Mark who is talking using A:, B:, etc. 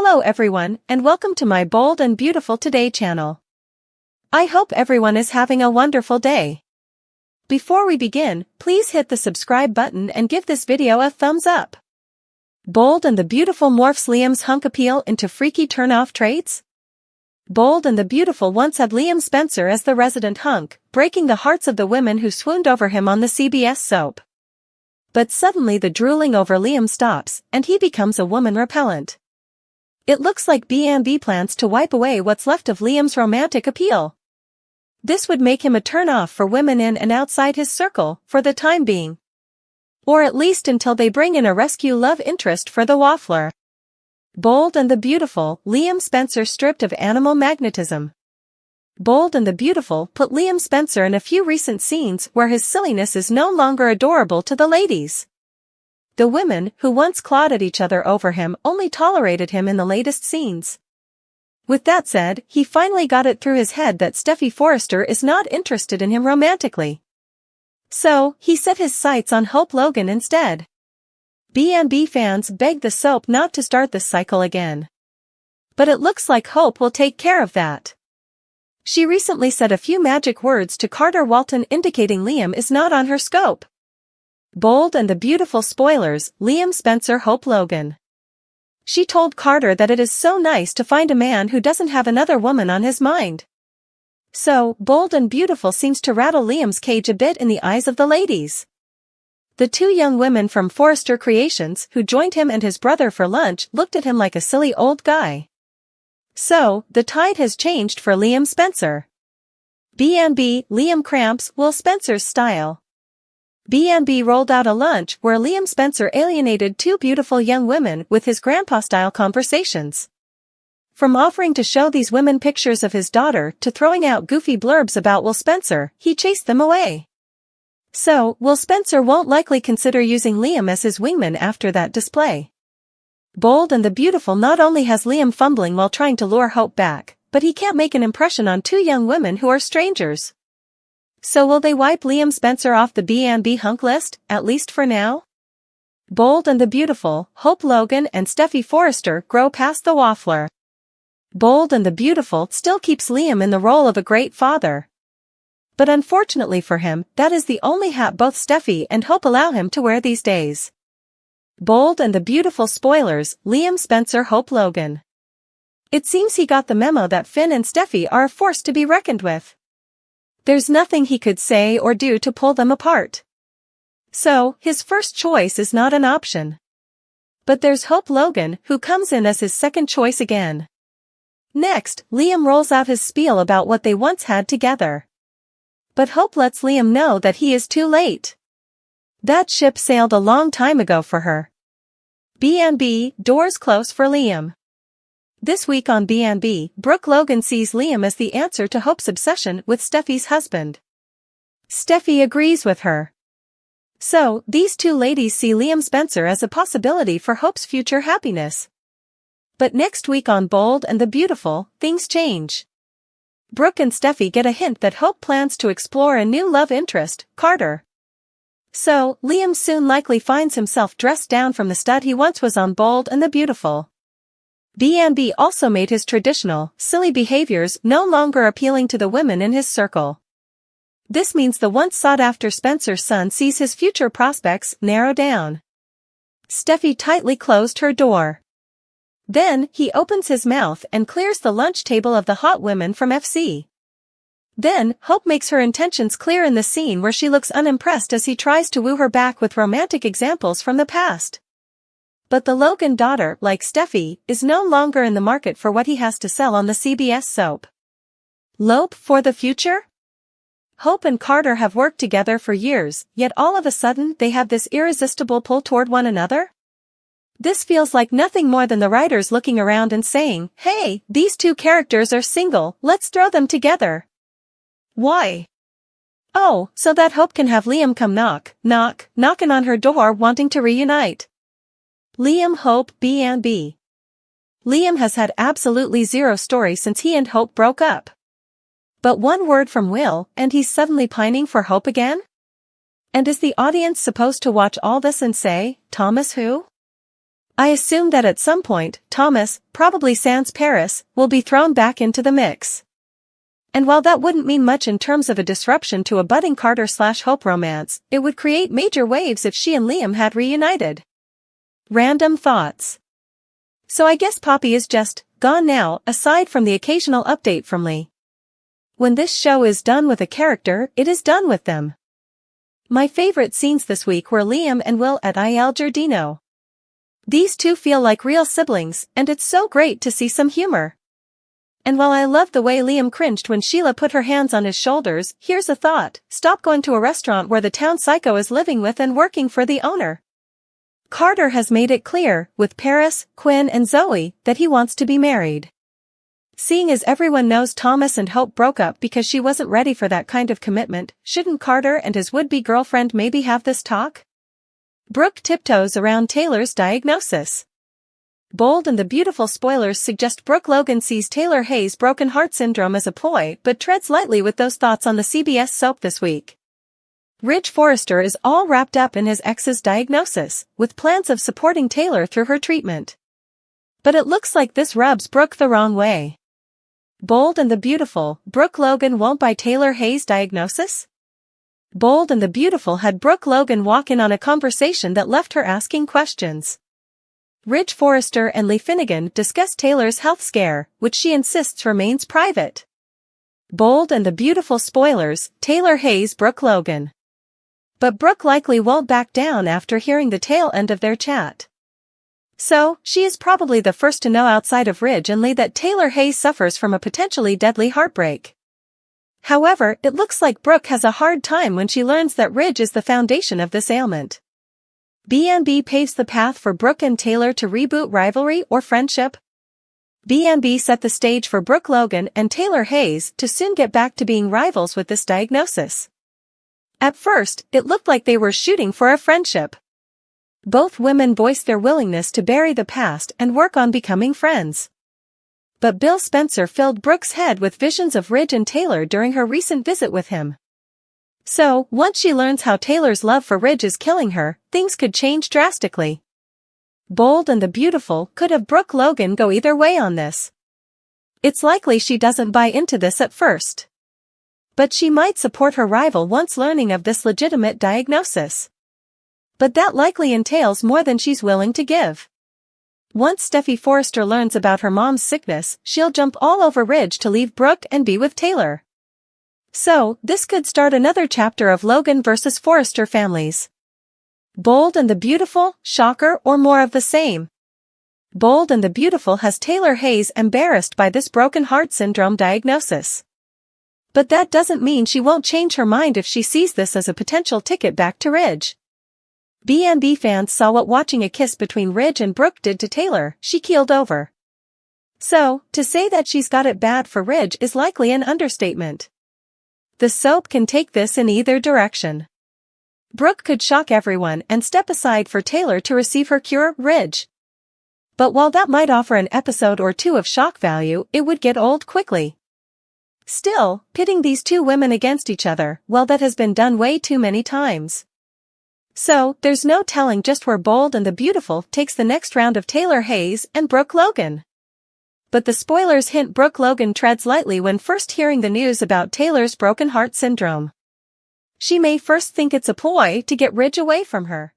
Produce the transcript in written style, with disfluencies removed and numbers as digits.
A: Hello everyone, and welcome to my Bold and Beautiful Today channel. I hope everyone is having a wonderful day. Before we begin, please hit the subscribe button and give this video a thumbs up. Bold and the Beautiful morphs Liam's hunk appeal into freaky turn-off traits? Bold and the Beautiful once had Liam Spencer as the resident hunk, breaking the hearts of the women who swooned over him on the CBS soap. But suddenly the drooling over Liam stops, and he becomes a woman repellent. It looks like B&B plans to wipe away what's left of Liam's romantic appeal. This would make him a turn-off for women in and outside his circle, for the time being. Or at least until they bring in a rescue love interest for the waffler. Bold and the Beautiful, Liam Spencer stripped of animal magnetism. Bold and the Beautiful put Liam Spencer in a few recent scenes where his silliness is no longer adorable to the ladies. The women, who once clawed at each other over him, only tolerated him in the latest scenes. With that said, he finally got it through his head that Steffy Forrester is not interested in him romantically. So, he set his sights on Hope Logan instead. B&B fans begged the soap not to start this cycle again. But it looks like Hope will take care of that. She recently said a few magic words to Carter Walton indicating Liam is not on her scope. Bold and the Beautiful spoilers, Liam Spencer Hope Logan. She told Carter that it is so nice to find a man who doesn't have another woman on his mind. So, Bold and Beautiful seems to rattle Liam's cage a bit in the eyes of the ladies. The two young women from Forrester Creations who joined him and his brother for lunch looked at him like a silly old guy. So, the tide has changed for Liam Spencer. B&B, Liam cramps Will Spencer's style. B&B rolled out a lunch where Liam Spencer alienated two beautiful young women with his grandpa-style conversations. From offering to show these women pictures of his daughter to throwing out goofy blurbs about Will Spencer, he chased them away. So, Will Spencer won't likely consider using Liam as his wingman after that display. Bold and the Beautiful not only has Liam fumbling while trying to lure Hope back, but he can't make an impression on two young women who are strangers. So will they wipe Liam Spencer off the B&B hunk list, at least for now? Bold and the Beautiful, Hope Logan and Steffy Forrester grow past the waffler. Bold and the Beautiful still keeps Liam in the role of a great father. But unfortunately for him, that is the only hat both Steffy and Hope allow him to wear these days. Bold and the Beautiful spoilers, Liam Spencer Hope Logan. It seems he got the memo that Finn and Steffy are a force to be reckoned with. There's nothing he could say or do to pull them apart. So, his first choice is not an option. But there's Hope Logan, who comes in as his second choice again. Next, Liam rolls out his spiel about what they once had together. But Hope lets Liam know that he is too late. That ship sailed a long time ago for her. B&B, doors close for Liam. This week on B&B, Brooke Logan sees Liam as the answer to Hope's obsession with Steffy's husband. Steffy agrees with her. So, these two ladies see Liam Spencer as a possibility for Hope's future happiness. But next week on Bold and the Beautiful, things change. Brooke and Steffy get a hint that Hope plans to explore a new love interest, Carter. So, Liam soon likely finds himself dressed down from the stud he once was on Bold and the Beautiful. B&B also made his traditional, silly behaviors no longer appealing to the women in his circle. This means the once sought-after Spencer's son sees his future prospects narrow down. Steffy tightly closed her door. Then, he opens his mouth and clears the lunch table of the hot women from FC. Then, Hope makes her intentions clear in the scene where she looks unimpressed as he tries to woo her back with romantic examples from the past. But the Logan daughter, like Steffy, is no longer in the market for what he has to sell on the CBS soap. Lope for the future? Hope and Carter have worked together for years, yet all of a sudden they have this irresistible pull toward one another? This feels like nothing more than the writers looking around and saying, hey, these two characters are single, let's throw them together. Why? Oh, so that Hope can have Liam come knocking on her door wanting to reunite. Liam Hope B&B. Liam has had absolutely zero story since he and Hope broke up. But one word from Will, and he's suddenly pining for Hope again? And is the audience supposed to watch all this and say, Thomas who? I assume that at some point, Thomas, probably sans Paris, will be thrown back into the mix. And while that wouldn't mean much in terms of a disruption to a budding Carter/Hope romance, it would create major waves if she and Liam had reunited. Random thoughts. So I guess Poppy is just gone now, aside from the occasional update from Lee. When this show is done with a character, it is done with them. My favorite scenes this week were Liam and Will at Il Giardino. These two feel like real siblings, and it's so great to see some humor. And while I love the way Liam cringed when Sheila put her hands on his shoulders, here's a thought: stop going to a restaurant where the town psycho is living with and working for the owner. Carter has made it clear, with Paris, Quinn and Zoe, that he wants to be married. Seeing as everyone knows Thomas and Hope broke up because she wasn't ready for that kind of commitment, shouldn't Carter and his would-be girlfriend maybe have this talk? Brooke tiptoes around Taylor's diagnosis. Bold and the Beautiful spoilers suggest Brooke Logan sees Taylor Hayes' broken heart syndrome as a ploy but treads lightly with those thoughts on the CBS soap this week. Ridge Forrester is all wrapped up in his ex's diagnosis, with plans of supporting Taylor through her treatment. But it looks like this rubs Brooke the wrong way. Bold and the Beautiful, Brooke Logan won't buy Taylor Hayes' diagnosis? Bold and the Beautiful had Brooke Logan walk in on a conversation that left her asking questions. Ridge Forrester and Lee Finnegan discuss Taylor's health scare, which she insists remains private. Bold and the Beautiful spoilers, Taylor Hayes Brooke Logan. But Brooke likely won't back down after hearing the tail end of their chat. So, she is probably the first to know outside of Ridge and Lee that Taylor Hayes suffers from a potentially deadly heartbreak. However, it looks like Brooke has a hard time when she learns that Ridge is the foundation of this ailment. B&B paves the path for Brooke and Taylor to reboot rivalry or friendship. B&B set the stage for Brooke Logan and Taylor Hayes to soon get back to being rivals with this diagnosis. At first, it looked like they were shooting for a friendship. Both women voiced their willingness to bury the past and work on becoming friends. But Bill Spencer filled Brooke's head with visions of Ridge and Taylor during her recent visit with him. So, once she learns how Taylor's love for Ridge is killing her, things could change drastically. Bold and the Beautiful could have Brooke Logan go either way on this. It's likely she doesn't buy into this at first. But she might support her rival once learning of this legitimate diagnosis. But that likely entails more than she's willing to give. Once Steffy Forrester learns about her mom's sickness, she'll jump all over Ridge to leave Brooke and be with Taylor. So, this could start another chapter of Logan versus Forrester families. Bold and the Beautiful, shocker or more of the same? Bold and the Beautiful has Taylor Hayes embarrassed by this broken heart syndrome diagnosis. But that doesn't mean she won't change her mind if she sees this as a potential ticket back to Ridge. B&B fans saw what watching a kiss between Ridge and Brooke did to Taylor. She keeled over. So, to say that she's got it bad for Ridge is likely an understatement. The soap can take this in either direction. Brooke could shock everyone and step aside for Taylor to receive her cure, Ridge. But while that might offer an episode or two of shock value, it would get old quickly. Still, pitting these two women against each other, well, that has been done way too many times. So, there's no telling just where Bold and the Beautiful takes the next round of Taylor Hayes and Brooke Logan. But the spoilers hint Brooke Logan treads lightly when first hearing the news about Taylor's broken heart syndrome. She may first think it's a ploy to get Ridge away from her.